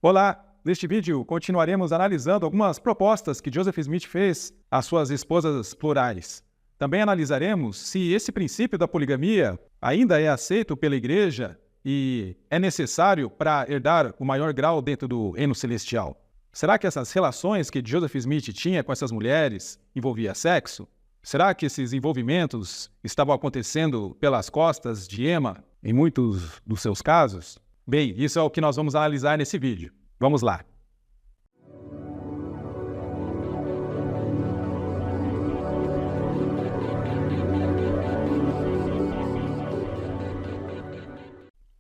Olá! Neste vídeo, continuaremos analisando algumas propostas que Joseph Smith fez às suas esposas plurais. Também analisaremos se esse princípio da poligamia ainda é aceito pela Igreja e é necessário para herdar o maior grau dentro do reino celestial. Será que essas relações que Joseph Smith tinha com essas mulheres envolvia sexo? Será que esses envolvimentos estavam acontecendo pelas costas de Emma em muitos dos seus casos? Bem, isso é o que nós vamos analisar nesse vídeo. Vamos lá.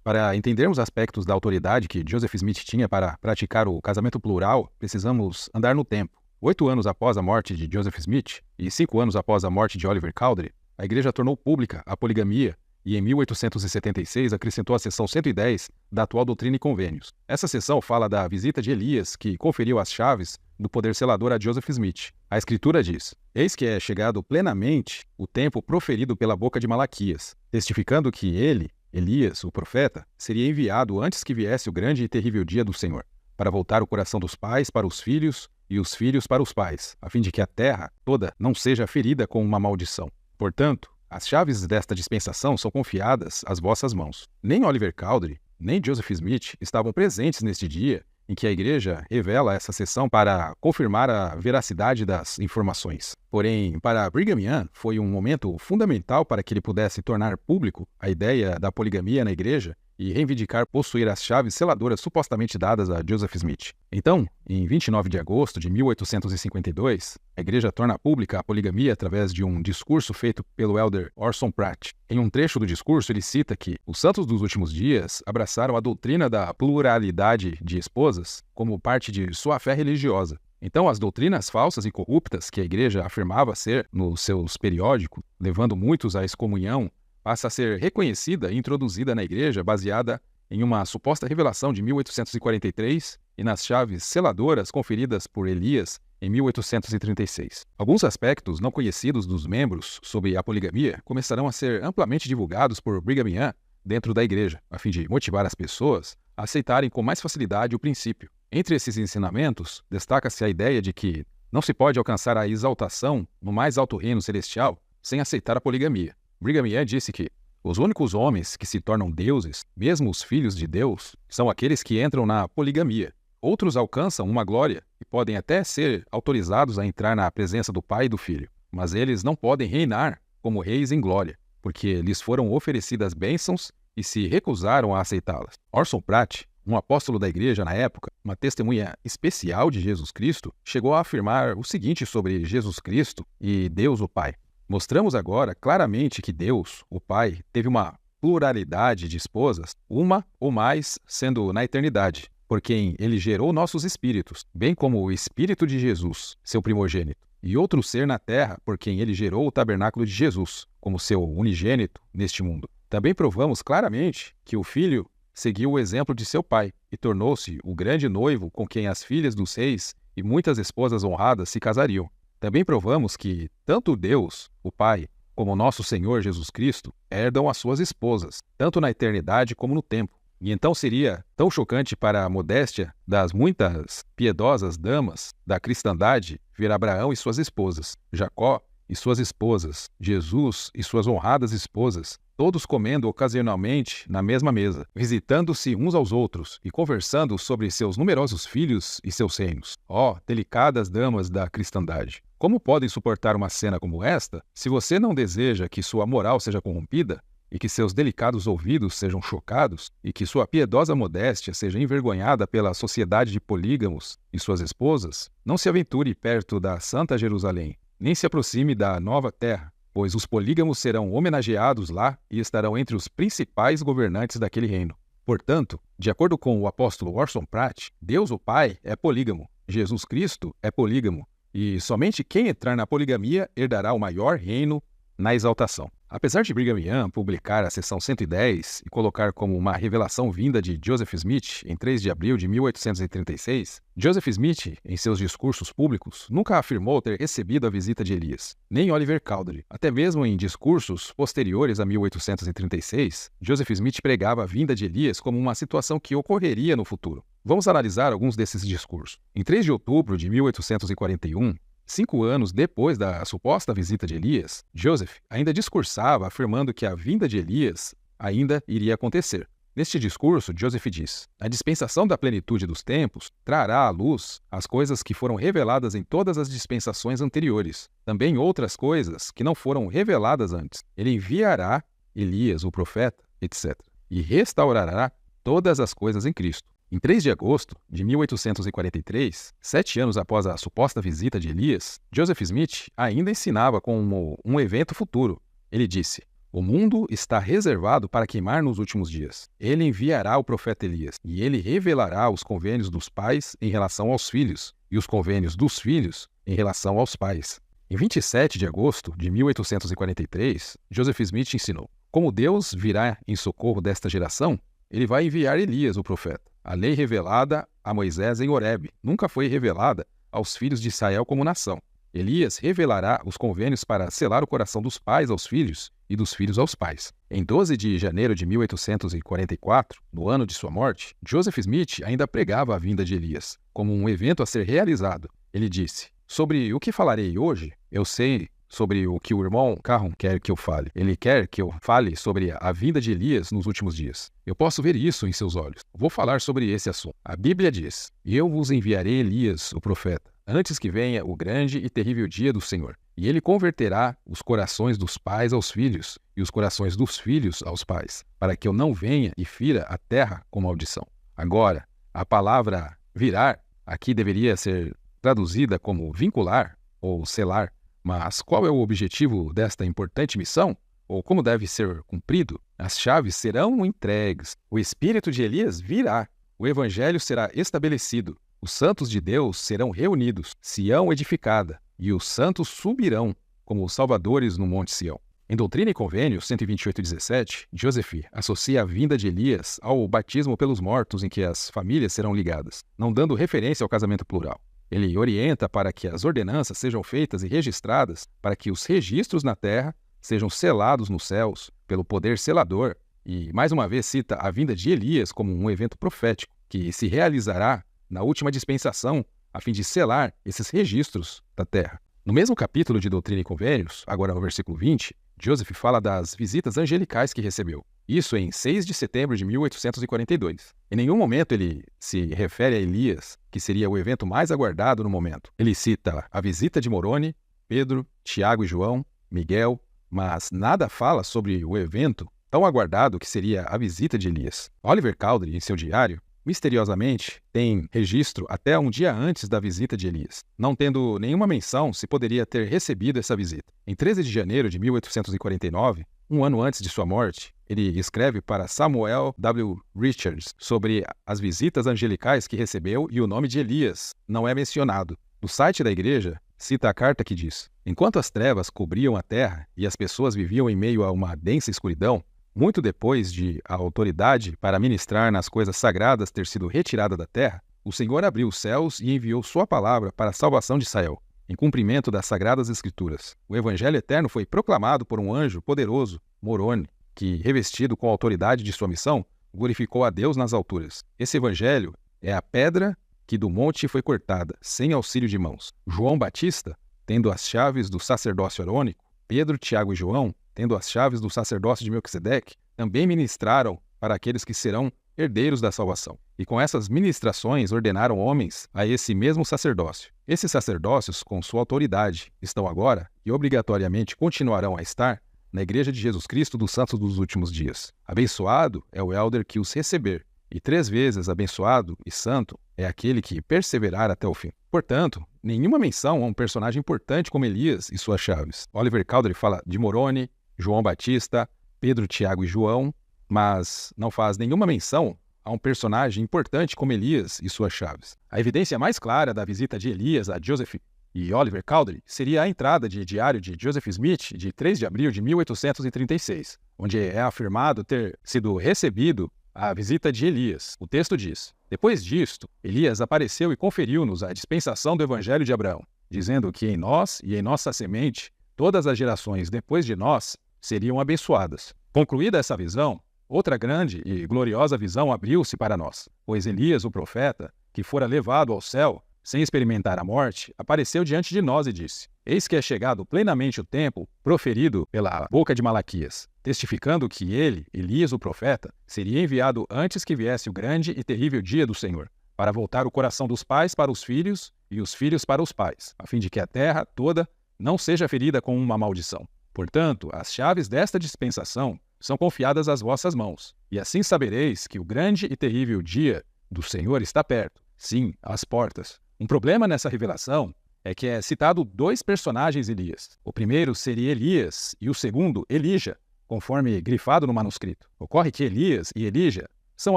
Para entendermos aspectos da autoridade que Joseph Smith tinha para praticar o casamento plural, precisamos andar no tempo. 8 anos após a morte de Joseph Smith e 5 anos após a morte de Oliver Cowdery, a Igreja tornou pública a poligamia e em 1876 acrescentou a seção 110 da atual Doutrina e Convênios. Essa seção fala da visita de Elias, que conferiu as chaves do poder selador a Joseph Smith. A Escritura diz: "Eis que é chegado plenamente o tempo proferido pela boca de Malaquias, testificando que ele, Elias, o profeta, seria enviado antes que viesse o grande e terrível dia do Senhor, para voltar o coração dos pais para os filhos e os filhos para os pais, a fim de que a terra toda não seja ferida com uma maldição. Portanto, as chaves desta dispensação são confiadas às vossas mãos." Nem Oliver Cowdery, nem Joseph Smith estavam presentes neste dia em que a Igreja revela essa seção para confirmar a veracidade das informações. Porém, para Brigham Young, foi um momento fundamental para que ele pudesse tornar público a ideia da poligamia na Igreja e reivindicar possuir as chaves seladoras supostamente dadas a Joseph Smith. Então, em 29 de agosto de 1852, a Igreja torna pública a poligamia através de um discurso feito pelo elder Orson Pratt. Em um trecho do discurso, ele cita que os santos dos últimos dias abraçaram a doutrina da pluralidade de esposas como parte de sua fé religiosa. Então, as doutrinas falsas e corruptas que a Igreja afirmava ser nos seus periódicos, levando muitos à excomunhão, passa a ser reconhecida e introduzida na Igreja baseada em uma suposta revelação de 1843 e nas chaves seladoras conferidas por Elias em 1836. Alguns aspectos não conhecidos dos membros sobre a poligamia começarão a ser amplamente divulgados por Brigham Young dentro da Igreja, a fim de motivar as pessoas a aceitarem com mais facilidade o princípio. Entre esses ensinamentos, destaca-se a ideia de que não se pode alcançar a exaltação no mais alto reino celestial sem aceitar a poligamia. Brigham Young disse que os únicos homens que se tornam deuses, mesmo os filhos de Deus, são aqueles que entram na poligamia. Outros alcançam uma glória e podem até ser autorizados a entrar na presença do Pai e do Filho, mas eles não podem reinar como reis em glória, porque lhes foram oferecidas bênçãos e se recusaram a aceitá-las. Orson Pratt, um apóstolo da Igreja na época, uma testemunha especial de Jesus Cristo, chegou a afirmar o seguinte sobre Jesus Cristo e Deus o Pai: "Mostramos agora claramente que Deus, o Pai, teve uma pluralidade de esposas, uma ou mais sendo na eternidade, por quem ele gerou nossos espíritos, bem como o Espírito de Jesus, seu primogênito, e outro ser na terra, por quem ele gerou o tabernáculo de Jesus, como seu unigênito neste mundo. Também provamos claramente que o Filho seguiu o exemplo de seu Pai e tornou-se o grande noivo com quem as filhas dos reis e muitas esposas honradas se casariam. Também provamos que tanto Deus, o Pai, como nosso Senhor Jesus Cristo herdam as suas esposas, tanto na eternidade como no tempo. E então seria tão chocante para a modéstia das muitas piedosas damas da cristandade ver Abraão e suas esposas, Jacó e suas esposas, Jesus e suas honradas esposas, todos comendo ocasionalmente na mesma mesa, visitando-se uns aos outros e conversando sobre seus numerosos filhos e seus reinos. Ó, delicadas damas da cristandade! Como podem suportar uma cena como esta se você não deseja que sua moral seja corrompida e que seus delicados ouvidos sejam chocados e que sua piedosa modéstia seja envergonhada pela sociedade de polígamos e suas esposas? Não se aventure perto da Santa Jerusalém, nem se aproxime da nova terra, pois os polígamos serão homenageados lá e estarão entre os principais governantes daquele reino. Portanto, de acordo com o apóstolo Orson Pratt, Deus o Pai é polígamo, Jesus Cristo é polígamo, e somente quem entrar na poligamia herdará o maior reino na exaltação. Apesar de Brigham Young publicar a seção 110 e colocar como uma revelação vinda de Joseph Smith em 3 de abril de 1836, Joseph Smith, em seus discursos públicos, nunca afirmou ter recebido a visita de Elias, nem Oliver Cowdery. Até mesmo em discursos posteriores a 1836, Joseph Smith pregava a vinda de Elias como uma situação que ocorreria no futuro. Vamos analisar alguns desses discursos. Em 3 de outubro de 1841, 5 anos depois da suposta visita de Elias, Joseph ainda discursava afirmando que a vinda de Elias ainda iria acontecer. Neste discurso, Joseph diz: "A dispensação da plenitude dos tempos trará à luz as coisas que foram reveladas em todas as dispensações anteriores, também outras coisas que não foram reveladas antes. Ele enviará Elias, o profeta, etc., e restaurará todas as coisas em Cristo." Em 3 de agosto de 1843, 7 anos após a suposta visita de Elias, Joseph Smith ainda ensinava como um evento futuro. Ele disse: "O mundo está reservado para queimar nos últimos dias. Ele enviará o profeta Elias, e ele revelará os convênios dos pais em relação aos filhos, e os convênios dos filhos em relação aos pais." Em 27 de agosto de 1843, Joseph Smith ensinou: "Como Deus virá em socorro desta geração, ele vai enviar Elias, o profeta. A lei revelada a Moisés em Horebe nunca foi revelada aos filhos de Israel como nação. Elias revelará os convênios para selar o coração dos pais aos filhos e dos filhos aos pais." Em 12 de janeiro de 1844, no ano de sua morte, Joseph Smith ainda pregava a vinda de Elias como um evento a ser realizado. Ele disse: "Sobre o que falarei hoje, eu sei sobre o que o irmão Carron quer que eu fale. Ele quer que eu fale sobre a vinda de Elias nos últimos dias. Eu posso ver isso em seus olhos. Vou falar sobre esse assunto. A Bíblia diz: Eu vos enviarei Elias, o profeta, antes que venha o grande e terrível dia do Senhor. E ele converterá os corações dos pais aos filhos, e os corações dos filhos aos pais, para que eu não venha e fira a terra com maldição." Agora, a palavra virar aqui deveria ser traduzida como vincular ou selar. Mas qual é o objetivo desta importante missão? Ou como deve ser cumprido? As chaves serão entregues. O espírito de Elias virá. O evangelho será estabelecido. Os santos de Deus serão reunidos. Sião edificada. E os santos subirão como os salvadores no Monte Sião. Em Doutrina e Convênios 128:17, Joseph associa a vinda de Elias ao batismo pelos mortos em que as famílias serão ligadas, não dando referência ao casamento plural. Ele orienta para que as ordenanças sejam feitas e registradas, para que os registros na terra sejam selados nos céus pelo poder selador, e mais uma vez cita a vinda de Elias como um evento profético que se realizará na última dispensação a fim de selar esses registros da terra. No mesmo capítulo de Doutrina e Convênios, agora no versículo 20, Joseph fala das visitas angelicais que recebeu. Isso em 6 de setembro de 1842. Em nenhum momento ele se refere a Elias, que seria o evento mais aguardado no momento. Ele cita a visita de Moroni, Pedro, Tiago e João, Miguel, mas nada fala sobre o evento tão aguardado que seria a visita de Elias. Oliver Cowdery, em seu diário, misteriosamente, tem registro até um dia antes da visita de Elias, não tendo nenhuma menção se poderia ter recebido essa visita. Em 13 de janeiro de 1849, um ano antes de sua morte, ele escreve para Samuel W. Richards sobre as visitas angelicais que recebeu e o nome de Elias não é mencionado. No site da igreja, cita a carta que diz: "Enquanto as trevas cobriam a terra e as pessoas viviam em meio a uma densa escuridão, muito depois de a autoridade para ministrar nas coisas sagradas ter sido retirada da terra, o Senhor abriu os céus e enviou sua palavra para a salvação de Israel, em cumprimento das sagradas escrituras. O evangelho eterno foi proclamado por um anjo poderoso, Moroni, que, revestido com a autoridade de sua missão, glorificou a Deus nas alturas. Esse evangelho é a pedra que do monte foi cortada, sem auxílio de mãos. João Batista, tendo as chaves do sacerdócio arônico, Pedro, Tiago e João, tendo as chaves do sacerdócio de Melquisedeque, também ministraram para aqueles que serão herdeiros da salvação. E com essas ministrações ordenaram homens a esse mesmo sacerdócio. Esses sacerdócios, com sua autoridade, estão agora e obrigatoriamente continuarão a estar na Igreja de Jesus Cristo dos Santos dos Últimos Dias. Abençoado é o elder que os receber, e 3 vezes abençoado e santo é aquele que perseverar até o fim. Portanto, nenhuma menção a um personagem importante como Elias e suas chaves. Oliver Cowdery fala de Moroni, João Batista, Pedro, Tiago e João, mas não faz nenhuma menção a um personagem importante como Elias e suas chaves. A evidência mais clara da visita de Elias a Joseph e Oliver Cowdery seria a entrada de diário de Joseph Smith de 3 de abril de 1836, onde é afirmado ter sido recebido a visita de Elias. O texto diz: depois disto, Elias apareceu e conferiu-nos a dispensação do Evangelho de Abraão, dizendo que em nós e em nossa semente todas as gerações depois de nós seriam abençoadas. Concluída essa visão, outra grande e gloriosa visão abriu-se para nós, pois Elias, o profeta, que fora levado ao céu, sem experimentar a morte, apareceu diante de nós e disse: eis que é chegado plenamente o tempo proferido pela boca de Malaquias, testificando que ele, Elias o profeta, seria enviado antes que viesse o grande e terrível dia do Senhor, para voltar o coração dos pais para os filhos e os filhos para os pais, a fim de que a terra toda não seja ferida com uma maldição. Portanto, as chaves desta dispensação são confiadas às vossas mãos, e assim sabereis que o grande e terrível dia do Senhor está perto, sim, às portas. Um problema nessa revelação é que é citado dois personagens Elias. O primeiro seria Elias e o segundo, Elija, conforme grifado no manuscrito. Ocorre que Elias e Elija são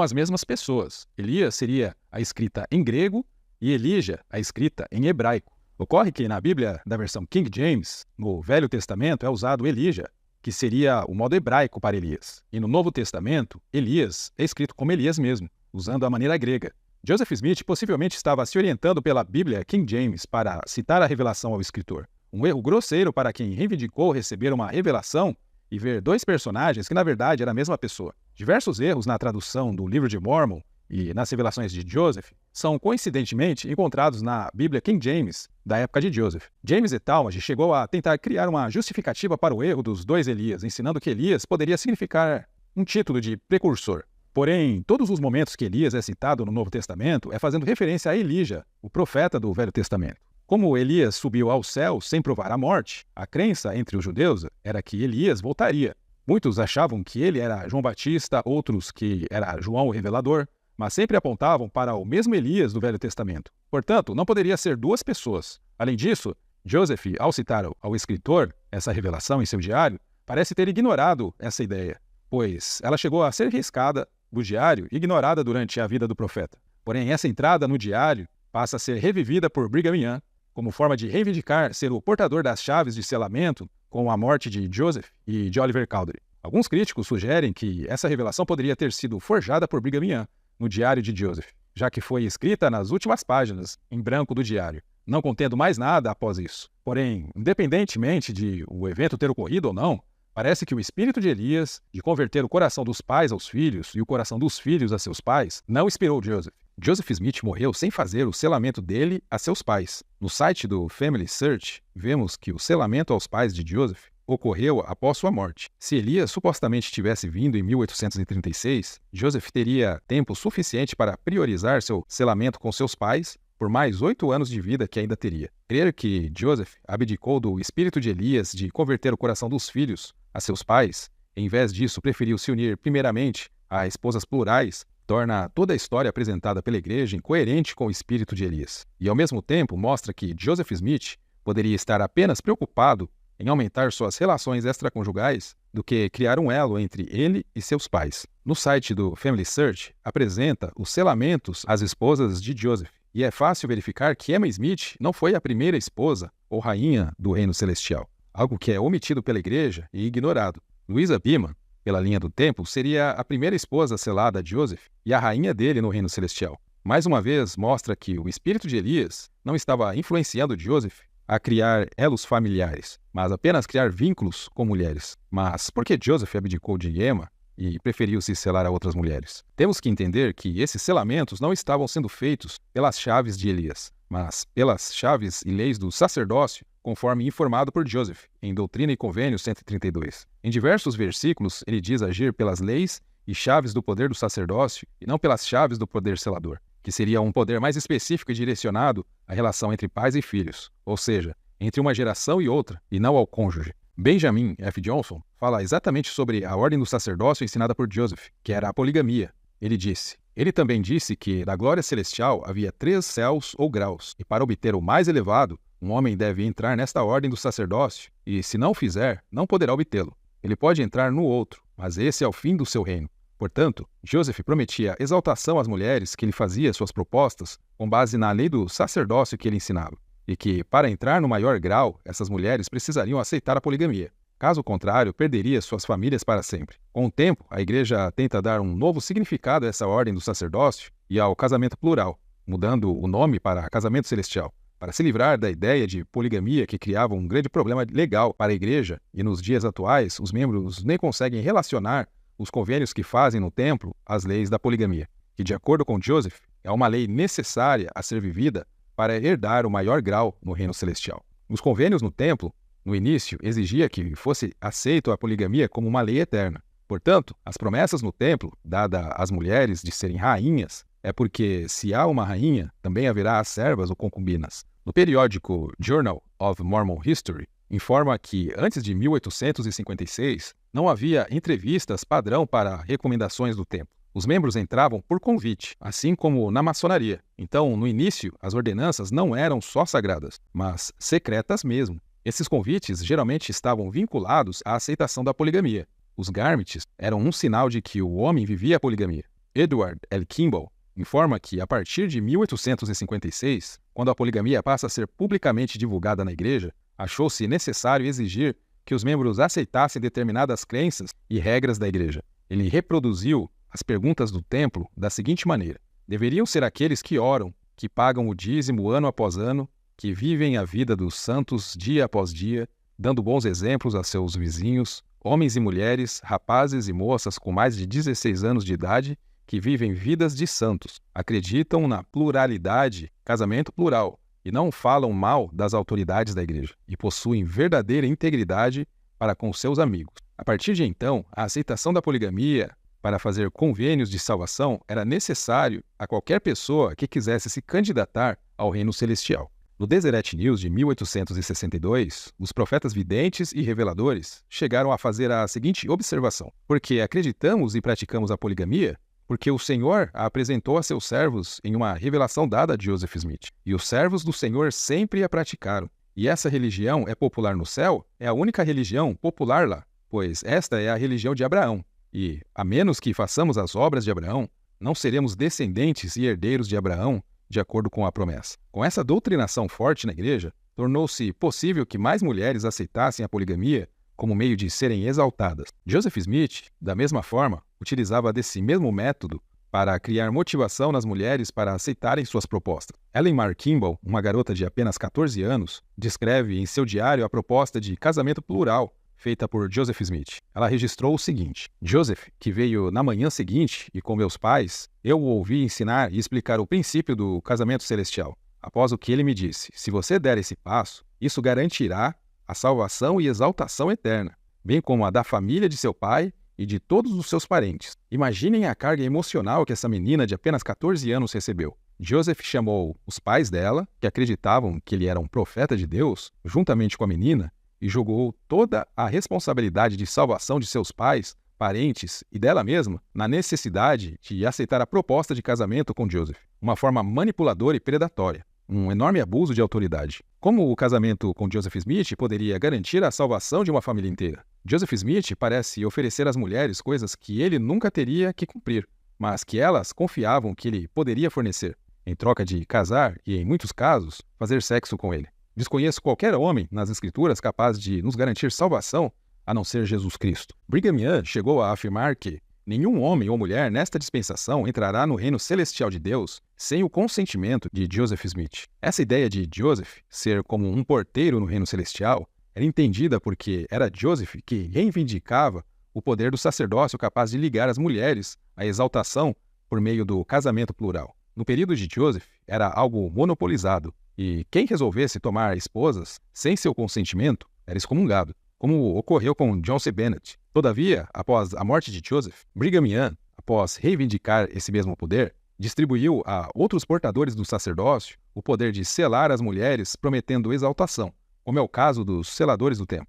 as mesmas pessoas. Elias seria a escrita em grego e Elija a escrita em hebraico. Ocorre que na Bíblia da versão King James, no Velho Testamento, é usado Elija, que seria o modo hebraico para Elias. E no Novo Testamento, Elias é escrito como Elias mesmo, usando a maneira grega. Joseph Smith possivelmente estava se orientando pela Bíblia King James para citar a revelação ao escritor. Um erro grosseiro para quem reivindicou receber uma revelação e ver dois personagens que na verdade era a mesma pessoa. Diversos erros na tradução do livro de Mormon e nas revelações de Joseph são coincidentemente encontrados na Bíblia King James da época de Joseph. James e Talmage chegou a tentar criar uma justificativa para o erro dos dois Elias, ensinando que Elias poderia significar um título de precursor. Porém, todos os momentos que Elias é citado no Novo Testamento é fazendo referência a Elija, o profeta do Velho Testamento. Como Elias subiu ao céu sem provar a morte, a crença entre os judeus era que Elias voltaria. Muitos achavam que ele era João Batista, outros que era João o Revelador, mas sempre apontavam para o mesmo Elias do Velho Testamento. Portanto, não poderia ser duas pessoas. Além disso, Joseph, ao citar ao escritor essa revelação em seu diário, parece ter ignorado essa ideia, pois ela chegou a ser riscada do diário e ignorada durante a vida do profeta. Porém, essa entrada no diário passa a ser revivida por Brigham Young como forma de reivindicar ser o portador das chaves de selamento com a morte de Joseph e de Oliver Cowdery. Alguns críticos sugerem que essa revelação poderia ter sido forjada por Brigham Young no diário de Joseph, já que foi escrita nas últimas páginas, em branco do diário, não contendo mais nada após isso. Porém, independentemente de o evento ter ocorrido ou não, parece que o espírito de Elias, de converter o coração dos pais aos filhos e o coração dos filhos a seus pais, não inspirou Joseph. Joseph Smith morreu sem fazer o selamento dele a seus pais. No site do Family Search, vemos que o selamento aos pais de Joseph ocorreu após sua morte. Se Elias supostamente tivesse vindo em 1836, Joseph teria tempo suficiente para priorizar seu selamento com seus pais por mais 8 anos de vida que ainda teria. Crer que Joseph abdicou do espírito de Elias de converter o coração dos filhos a seus pais, e em vez disso preferiu se unir primeiramente a esposas plurais, torna toda a história apresentada pela igreja incoerente com o espírito de Elias. E ao mesmo tempo mostra que Joseph Smith poderia estar apenas preocupado em aumentar suas relações extraconjugais do que criar um elo entre ele e seus pais. No site do Family Search, apresenta os selamentos às esposas de Joseph, e é fácil verificar que Emma Smith não foi a primeira esposa ou rainha do reino celestial, algo que é omitido pela igreja e ignorado. Louisa Beaman, pela linha do tempo, seria a primeira esposa selada a Joseph e a rainha dele no reino celestial. Mais uma vez, mostra que o espírito de Elias não estava influenciando Joseph a criar elos familiares, mas apenas criar vínculos com mulheres. Mas por que Joseph abdicou de Emma e preferiu se selar a outras mulheres? Temos que entender que esses selamentos não estavam sendo feitos pelas chaves de Elias, mas pelas chaves e leis do sacerdócio, conforme informado por Joseph, em Doutrina e Convênio 132. Em diversos versículos, ele diz agir pelas leis e chaves do poder do sacerdócio e não pelas chaves do poder selador, que seria um poder mais específico e direcionado à relação entre pais e filhos, ou seja, entre uma geração e outra, e não ao cônjuge. Benjamin F. Johnson fala exatamente sobre a ordem do sacerdócio ensinada por Joseph, que era a poligamia. Ele disse: ele também disse que na glória celestial havia 3 céus ou graus, e para obter o mais elevado, um homem deve entrar nesta ordem do sacerdócio, e se não o fizer, não poderá obtê-lo. Ele pode entrar no outro, mas esse é o fim do seu reino. Portanto, Joseph prometia exaltação às mulheres que lhe fazia suas propostas com base na lei do sacerdócio que ele ensinava. e que, para entrar no maior grau, essas mulheres precisariam aceitar a poligamia. Caso contrário, perderia suas famílias para sempre. Com o tempo, a Igreja tenta dar um novo significado a essa ordem do sacerdócio e ao casamento plural, mudando o nome para casamento celestial, para se livrar da ideia de poligamia que criava um grande problema legal para a Igreja, e nos dias atuais os membros nem conseguem relacionar os convênios que fazem no templo às leis da poligamia, que, de acordo com Joseph, é uma lei necessária a ser vivida para herdar o maior grau no reino celestial. Os convênios no templo, no início, exigia que fosse aceito a poligamia como uma lei eterna. Portanto, as promessas no templo, dadas às mulheres de serem rainhas, é porque, se há uma rainha, também haverá as servas ou concubinas. No periódico Journal of Mormon History, informa que, antes de 1856, não havia entrevistas padrão para recomendações do templo. Os membros entravam por convite, assim como na maçonaria. Então, no início, as ordenanças não eram só sagradas, mas secretas mesmo. Esses convites geralmente estavam vinculados à aceitação da poligamia. Os garments eram um sinal de que o homem vivia a poligamia. Edward L. Kimball informa que, a partir de 1856, quando a poligamia passa a ser publicamente divulgada na igreja, achou-se necessário exigir que os membros aceitassem determinadas crenças e regras da igreja. Ele reproduziu as perguntas do templo da seguinte maneira: deveriam ser aqueles que oram, que pagam o dízimo ano após ano, que vivem a vida dos santos dia após dia, dando bons exemplos a seus vizinhos, homens e mulheres, rapazes e moças com mais de 16 anos de idade, que vivem vidas de santos, acreditam na pluralidade, casamento plural, e não falam mal das autoridades da igreja, e possuem verdadeira integridade para com seus amigos. A partir de então, a aceitação da poligamia para fazer convênios de salvação era necessário a qualquer pessoa que quisesse se candidatar ao reino celestial. No Deseret News de 1862, os profetas videntes e reveladores chegaram a fazer a seguinte observação: porque acreditamos e praticamos a poligamia? Porque o Senhor a apresentou a seus servos em uma revelação dada a Joseph Smith, e os servos do Senhor sempre a praticaram. E essa religião é popular no céu? É a única religião popular lá, pois esta é a religião de Abraão. E, a menos que façamos as obras de Abraão, não seremos descendentes e herdeiros de Abraão, de acordo com a promessa. Com essa doutrinação forte na igreja, tornou-se possível que mais mulheres aceitassem a poligamia como meio de serem exaltadas. Joseph Smith, da mesma forma, utilizava desse mesmo método para criar motivação nas mulheres para aceitarem suas propostas. Ellen Mar Kimball, uma garota de apenas 14 anos, descreve em seu diário a proposta de casamento plural feita por Joseph Smith. Ela registrou o seguinte: Joseph, que veio na manhã seguinte e com meus pais, eu o ouvi ensinar e explicar o princípio do casamento celestial. Após o que ele me disse: se você der esse passo, isso garantirá a salvação e exaltação eterna, bem como a da família de seu pai e de todos os seus parentes. Imaginem a carga emocional que essa menina de apenas 14 anos recebeu. Joseph chamou os pais dela, que acreditavam que ele era um profeta de Deus, juntamente com a menina, e jogou toda a responsabilidade de salvação de seus pais, parentes e dela mesma na necessidade de aceitar a proposta de casamento com Joseph, uma forma manipuladora e predatória, um enorme abuso de autoridade. Como o casamento com Joseph Smith poderia garantir a salvação de uma família inteira? Joseph Smith parece oferecer às mulheres coisas que ele nunca teria que cumprir, mas que elas confiavam que ele poderia fornecer, em troca de casar e, em muitos casos, fazer sexo com ele. Desconheço qualquer homem nas Escrituras capaz de nos garantir salvação, a não ser Jesus Cristo. Brigham Young chegou a afirmar que nenhum homem ou mulher nesta dispensação entrará no reino celestial de Deus sem o consentimento de Joseph Smith. Essa ideia de Joseph ser como um porteiro no reino celestial era entendida porque era Joseph que reivindicava o poder do sacerdócio capaz de ligar as mulheres à exaltação por meio do casamento plural. No período de Joseph, era algo monopolizado, e quem resolvesse tomar esposas sem seu consentimento era excomungado, como ocorreu com John C. Bennett. Todavia, após a morte de Joseph, Brigham Young, após reivindicar esse mesmo poder, distribuiu a outros portadores do sacerdócio o poder de selar as mulheres prometendo exaltação, como é o caso dos seladores do templo.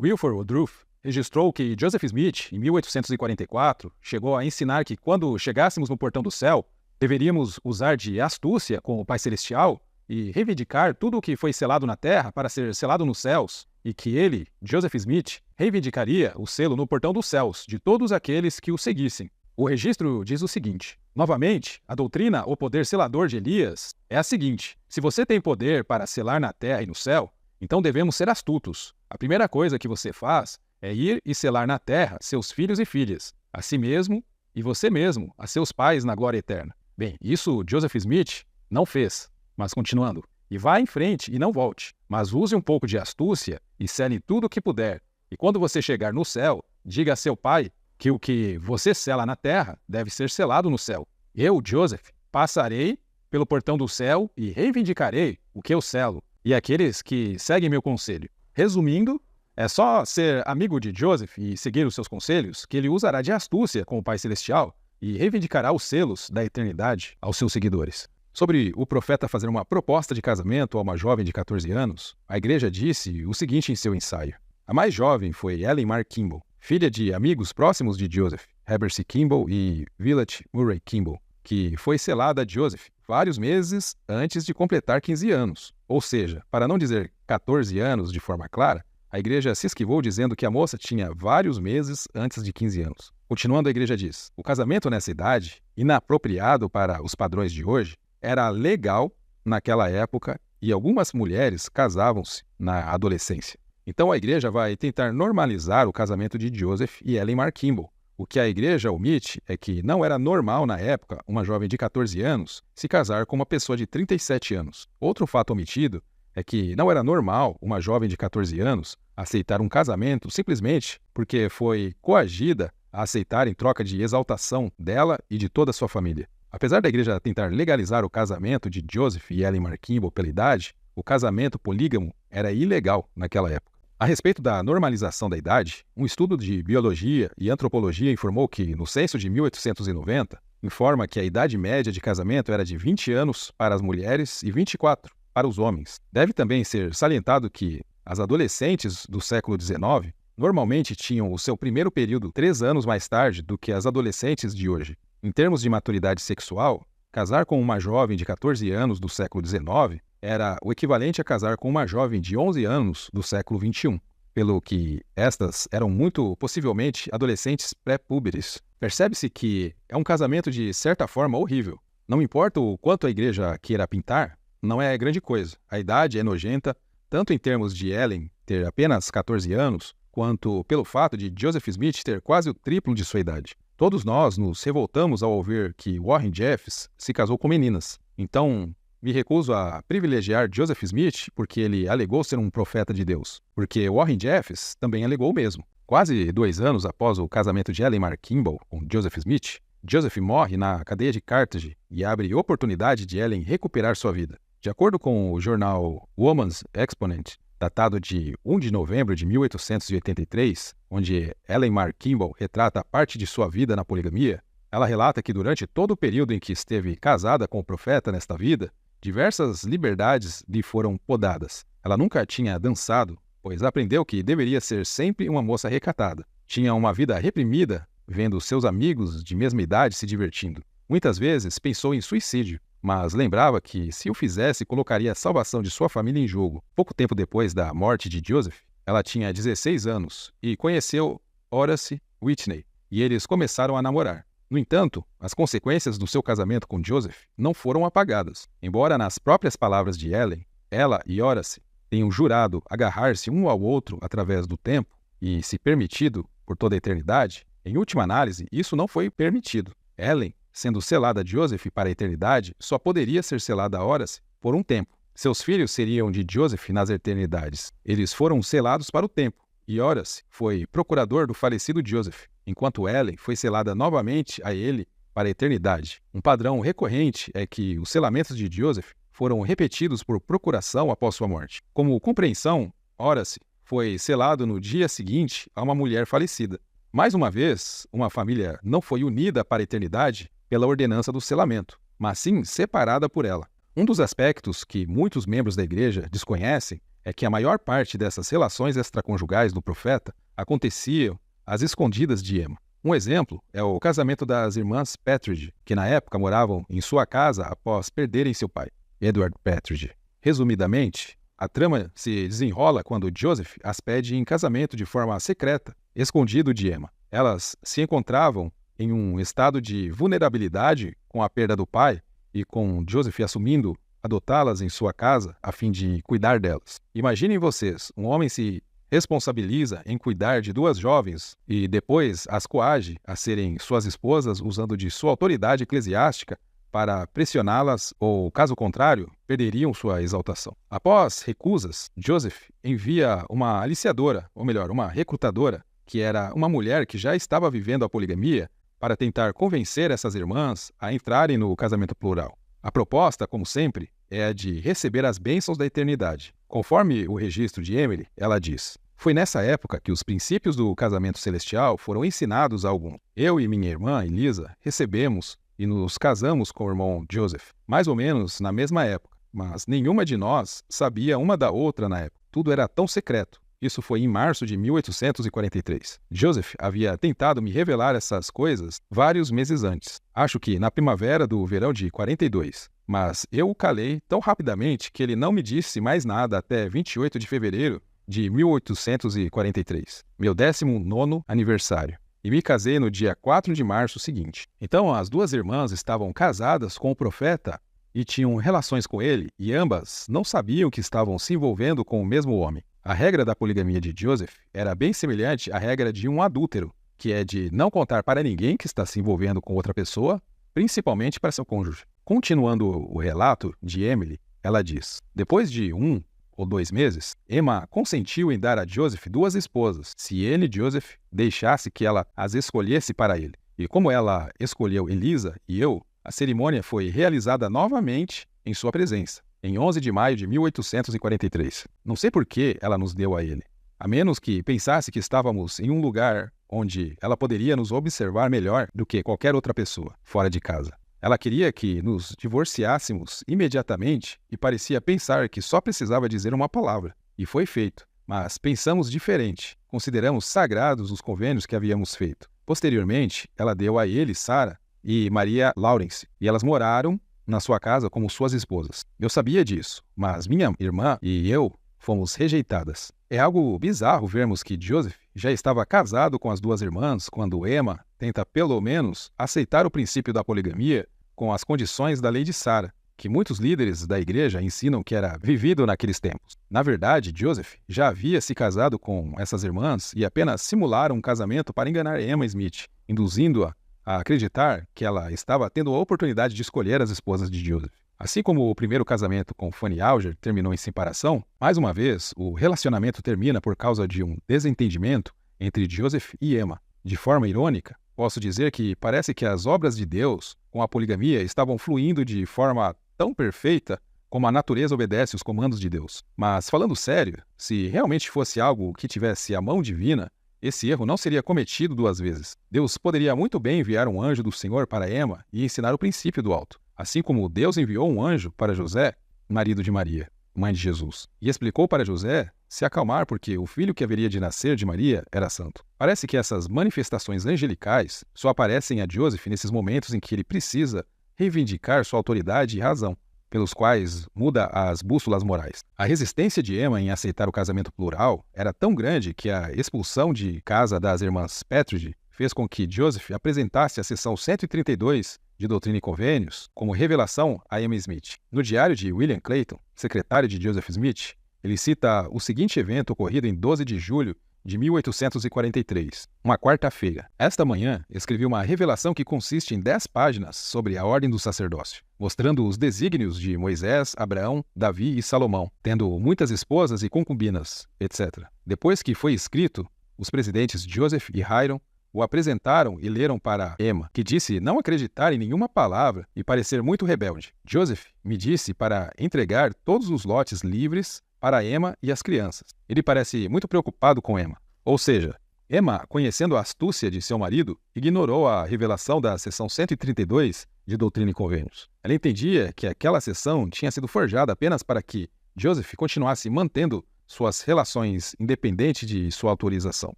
Wilford Woodruff registrou que Joseph Smith, em 1844, chegou a ensinar que quando chegássemos no portão do céu, deveríamos usar de astúcia com o Pai Celestial e reivindicar tudo o que foi selado na terra para ser selado nos céus, e que ele, Joseph Smith, reivindicaria o selo no portão dos céus de todos aqueles que o seguissem. O registro diz o seguinte: novamente, a doutrina ou poder selador de Elias é a seguinte: se você tem poder para selar na terra e no céu, então devemos ser astutos. A primeira coisa que você faz é ir e selar na terra seus filhos e filhas, a si mesmo e você mesmo, a seus pais na glória eterna. Bem, isso Joseph Smith não fez, mas continuando. E vá em frente e não volte, mas use um pouco de astúcia e sele tudo o que puder. E quando você chegar no céu, diga a seu pai que o que você sela na terra deve ser selado no céu. Eu, Joseph, passarei pelo portão do céu e reivindicarei o que eu selo, e aqueles que seguem meu conselho. Resumindo, é só ser amigo de Joseph e seguir os seus conselhos que ele usará de astúcia com o Pai Celestial e reivindicará os selos da eternidade aos seus seguidores. Sobre o profeta fazer uma proposta de casamento a uma jovem de 14 anos, a igreja disse o seguinte em seu ensaio. A mais jovem foi Ellen Mar Kimball, filha de amigos próximos de Joseph, Heber C. Kimball e Violet Murray Kimball, que foi selada a Joseph vários meses antes de completar 15 anos. Ou seja, para não dizer 14 anos de forma clara, a igreja se esquivou dizendo que a moça tinha vários meses antes de 15 anos. Continuando, a igreja diz, o casamento nessa idade, inapropriado para os padrões de hoje, era legal naquela época e algumas mulheres casavam-se na adolescência. Então a igreja vai tentar normalizar o casamento de Joseph e Ellen Mar Kimball. O que a igreja omite é que não era normal na época uma jovem de 14 anos se casar com uma pessoa de 37 anos. Outro fato omitido é que não era normal uma jovem de 14 anos aceitar um casamento simplesmente porque foi coagida a aceitar em troca de exaltação dela e de toda a sua família. Apesar da igreja tentar legalizar o casamento de Joseph e Ellen Mar Kimball pela idade, o casamento polígamo era ilegal naquela época. A respeito da normalização da idade, um estudo de biologia e antropologia informou que, no censo de 1890, informa que a idade média de casamento era de 20 anos para as mulheres e 24 para os homens. Deve também ser salientado que as adolescentes do século XIX normalmente tinham o seu primeiro período 3 anos mais tarde do que as adolescentes de hoje. Em termos de maturidade sexual, casar com uma jovem de 14 anos do século XIX era o equivalente a casar com uma jovem de 11 anos do século XXI, pelo que estas eram muito possivelmente adolescentes pré-púberes. Percebe-se que é um casamento de certa forma horrível. Não importa o quanto a igreja queira pintar, não é grande coisa. A idade é nojenta, tanto em termos de Ellen ter apenas 14 anos, quanto pelo fato de Joseph Smith ter quase o triplo de sua idade. Todos nós nos revoltamos ao ouvir que Warren Jeffs se casou com meninas. Então, me recuso a privilegiar Joseph Smith porque ele alegou ser um profeta de Deus, porque Warren Jeffs também alegou o mesmo. Quase 2 anos após o casamento de Ellen Mar Kimball com Joseph Smith, Joseph morre na cadeia de Carthage e abre oportunidade de Ellen recuperar sua vida. De acordo com o jornal Woman's Exponent, datado de 1 de novembro de 1883, onde Ellen Mar Kimball retrata parte de sua vida na poligamia, ela relata que durante todo o período em que esteve casada com o profeta nesta vida, diversas liberdades lhe foram podadas. Ela nunca tinha dançado, pois aprendeu que deveria ser sempre uma moça recatada. Tinha uma vida reprimida, vendo seus amigos de mesma idade se divertindo. Muitas vezes pensou em suicídio, mas lembrava que, se o fizesse, colocaria a salvação de sua família em jogo. Pouco tempo depois da morte de Joseph, ela tinha 16 anos e conheceu Horace Whitney, e eles começaram a namorar. No entanto, as consequências do seu casamento com Joseph não foram apagadas. Embora, nas próprias palavras de Ellen, ela e Horace tenham jurado agarrar-se um ao outro através do tempo e se permitido por toda a eternidade, em última análise, isso não foi permitido. Ellen, sendo selada a Joseph para a eternidade, só poderia ser selada a Horace por um tempo. Seus filhos seriam de Joseph nas eternidades. Eles foram selados para o tempo, e Horace foi procurador do falecido Joseph, enquanto Ellen foi selada novamente a ele para a eternidade. Um padrão recorrente é que os selamentos de Joseph foram repetidos por procuração após sua morte. Como compreensão, Horace foi selado no dia seguinte a uma mulher falecida. Mais uma vez, uma família não foi unida para a eternidade pela ordenança do selamento, mas sim separada por ela. Um dos aspectos que muitos membros da igreja desconhecem é que a maior parte dessas relações extraconjugais do profeta aconteciam às escondidas de Emma. Um exemplo é o casamento das irmãs Pettridge, que na época moravam em sua casa após perderem seu pai, Edward Pettridge. Resumidamente, a trama se desenrola quando Joseph as pede em casamento de forma secreta, escondido de Emma. Elas se encontravam em um estado de vulnerabilidade com a perda do pai e com Joseph assumindo adotá-las em sua casa a fim de cuidar delas. Imaginem vocês, um homem se responsabiliza em cuidar de duas jovens e depois as coage a serem suas esposas usando de sua autoridade eclesiástica para pressioná-las ou, caso contrário, perderiam sua exaltação. Após recusas, Joseph envia uma aliciadora, ou melhor, uma recrutadora, que era uma mulher que já estava vivendo a poligamia, para tentar convencer essas irmãs a entrarem no casamento plural. A proposta, como sempre, é a de receber as bênçãos da eternidade. Conforme o registro de Emily, ela diz: foi nessa época que os princípios do casamento celestial foram ensinados a alguns. Eu e minha irmã, Elisa, recebemos e nos casamos com o irmão Joseph, mais ou menos na mesma época, mas nenhuma de nós sabia uma da outra na época. Tudo era tão secreto. Isso foi em março de 1843. Joseph havia tentado me revelar essas coisas vários meses antes. Acho que na primavera do verão de 42. Mas eu o calei tão rapidamente que ele não me disse mais nada até 28 de fevereiro de 1843, meu 19º aniversário. E me casei no dia 4 de março seguinte. Então as duas irmãs estavam casadas com o profeta e tinham relações com ele, e ambas não sabiam que estavam se envolvendo com o mesmo homem. A regra da poligamia de Joseph era bem semelhante à regra de um adúltero, que é de não contar para ninguém que está se envolvendo com outra pessoa, principalmente para seu cônjuge. Continuando o relato de Emily, ela diz: depois de 1 ou 2 meses, Emma consentiu em dar a Joseph 2 esposas, se ele, Joseph, deixasse que ela as escolhesse para ele. E como ela escolheu Elisa e eu, a cerimônia foi realizada novamente em sua presença, em 11 de maio de 1843. Não sei por que ela nos deu a ele, a menos que pensasse que estávamos em um lugar onde ela poderia nos observar melhor do que qualquer outra pessoa, fora de casa. Ela queria que nos divorciássemos imediatamente e parecia pensar que só precisava dizer uma palavra. E foi feito. Mas pensamos diferente. Consideramos sagrados os convênios que havíamos feito. Posteriormente, ela deu a ele Sarah e Maria Lawrence, e elas moraram na sua casa como suas esposas. Eu sabia disso, mas minha irmã e eu fomos rejeitadas. É algo bizarro vermos que Joseph já estava casado com as duas irmãs quando Emma tenta pelo menos aceitar o princípio da poligamia com as condições da lei de Sarah, que muitos líderes da igreja ensinam que era vivido naqueles tempos. Na verdade, Joseph já havia se casado com essas irmãs e apenas simularam um casamento para enganar Emma Smith, induzindo-a a acreditar que ela estava tendo a oportunidade de escolher as esposas de Joseph. Assim como o primeiro casamento com Fanny Alger terminou em separação, mais uma vez, o relacionamento termina por causa de um desentendimento entre Joseph e Emma. De forma irônica, posso dizer que parece que as obras de Deus com a poligamia estavam fluindo de forma tão perfeita como a natureza obedece os comandos de Deus. Mas, falando sério, se realmente fosse algo que tivesse a mão divina, esse erro não seria cometido 2 vezes. Deus poderia muito bem enviar um anjo do Senhor para Emma e ensinar o princípio do alto. Assim como Deus enviou um anjo para José, marido de Maria, mãe de Jesus, e explicou para José se acalmar porque o filho que haveria de nascer de Maria era santo. Parece que essas manifestações angelicais só aparecem a Joseph nesses momentos em que ele precisa reivindicar sua autoridade e razão, pelos quais muda as bússolas morais. A resistência de Emma em aceitar o casamento plural era tão grande que a expulsão de casa das irmãs Petrige fez com que Joseph apresentasse a seção 132 de Doutrina e Convênios como revelação a Emma Smith. No diário de William Clayton, secretário de Joseph Smith, ele cita o seguinte evento ocorrido em 12 de julho de 1843, uma quarta-feira. Esta manhã, escrevi uma revelação que consiste em 10 páginas sobre a ordem do sacerdócio, mostrando os desígnios de Moisés, Abraão, Davi e Salomão, tendo muitas esposas e concubinas, etc. Depois que foi escrito, os presidentes Joseph e Hiram o apresentaram e leram para Emma, que disse não acreditar em nenhuma palavra e parecer muito rebelde. Joseph me disse para entregar todos os lotes livres para Emma e as crianças. Ele parece muito preocupado com Emma. Ou seja, Emma, conhecendo a astúcia de seu marido, ignorou a revelação da seção 132 de Doutrina e Convênios. Ela entendia que aquela seção tinha sido forjada apenas para que Joseph continuasse mantendo suas relações independente de sua autorização.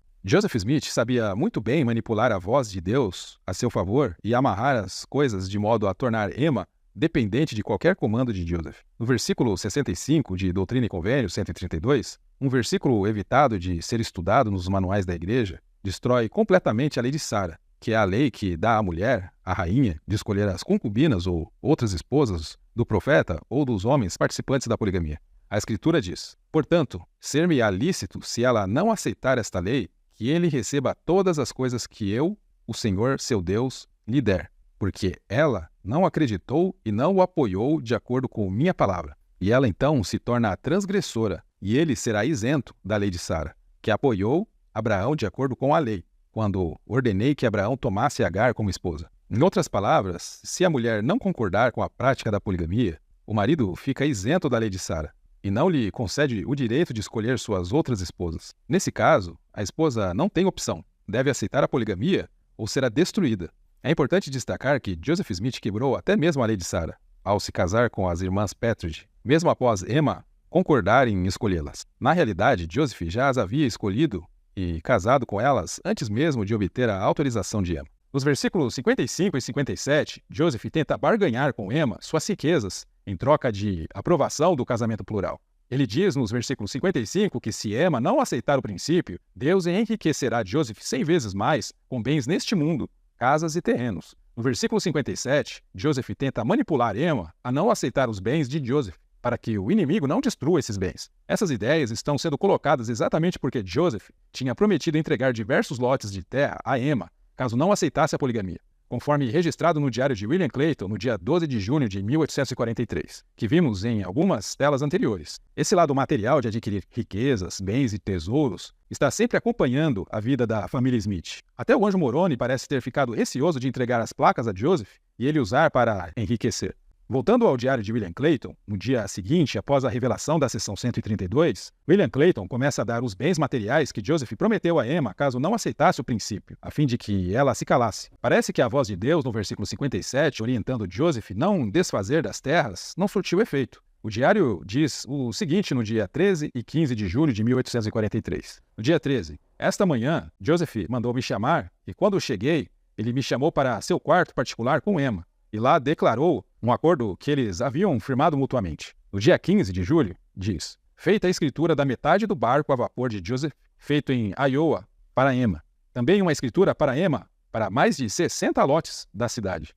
Joseph Smith sabia muito bem manipular a voz de Deus a seu favor e amarrar as coisas de modo a tornar Emma dependente de qualquer comando de Joseph. No versículo 65 de Doutrina e Convênios 132, um versículo evitado de ser estudado nos manuais da igreja, destrói completamente a lei de Sarah que é a lei que dá à mulher, à rainha, de escolher as concubinas ou outras esposas do profeta ou dos homens participantes da poligamia. A Escritura diz: portanto, ser-me-á lícito, se ela não aceitar esta lei, que ele receba todas as coisas que eu, o Senhor, seu Deus, lhe der, porque ela não acreditou e não o apoiou de acordo com minha palavra. E ela então se torna a transgressora, e ele será isento da lei de Sara, que apoiou Abraão de acordo com a lei, quando ordenei que Abraão tomasse Agar como esposa. Em outras palavras, se a mulher não concordar com a prática da poligamia, o marido fica isento da lei de Sara, e não lhe concede o direito de escolher suas outras esposas. Nesse caso, a esposa não tem opção, deve aceitar a poligamia ou será destruída. É importante destacar que Joseph Smith quebrou até mesmo a lei de Sara, ao se casar com as irmãs Pettridge, mesmo após Emma concordarem em escolhê-las. Na realidade, Joseph já as havia escolhido e casado com elas antes mesmo de obter a autorização de Emma. Nos versículos 55 e 57, Joseph tenta barganhar com Emma suas riquezas em troca de aprovação do casamento plural. Ele diz nos versículos 55 que se Emma não aceitar o princípio, Deus enriquecerá Joseph 100 vezes mais com bens neste mundo, casas e terrenos. No versículo 57, Joseph tenta manipular Emma a não aceitar os bens de Joseph, para que o inimigo não destrua esses bens. Essas ideias estão sendo colocadas exatamente porque Joseph tinha prometido entregar diversos lotes de terra a Emma, caso não aceitasse a poligamia, conforme registrado no diário de William Clayton no dia 12 de junho de 1843, que vimos em algumas telas anteriores. Esse lado material de adquirir riquezas, bens e tesouros está sempre acompanhando a vida da família Smith. Até o anjo Moroni parece ter ficado receoso de entregar as placas a Joseph e ele usar para enriquecer. Voltando ao diário de William Clayton, no dia seguinte, após a revelação da seção 132, William Clayton começa a dar os bens materiais que Joseph prometeu a Emma caso não aceitasse o princípio, a fim de que ela se calasse. Parece que a voz de Deus, no versículo 57, orientando Joseph não desfazer das terras, não surtiu efeito. O diário diz o seguinte no dia 13 e 15 de julho de 1843. No dia 13, esta manhã, Joseph mandou me chamar e quando eu cheguei, ele me chamou para seu quarto particular com Emma e lá declarou um acordo que eles haviam firmado mutuamente. No dia 15 de julho, diz: feita a escritura da metade do barco a vapor de Joseph, feito em Iowa, para Emma. Também uma escritura para Emma, para mais de 60 lotes da cidade.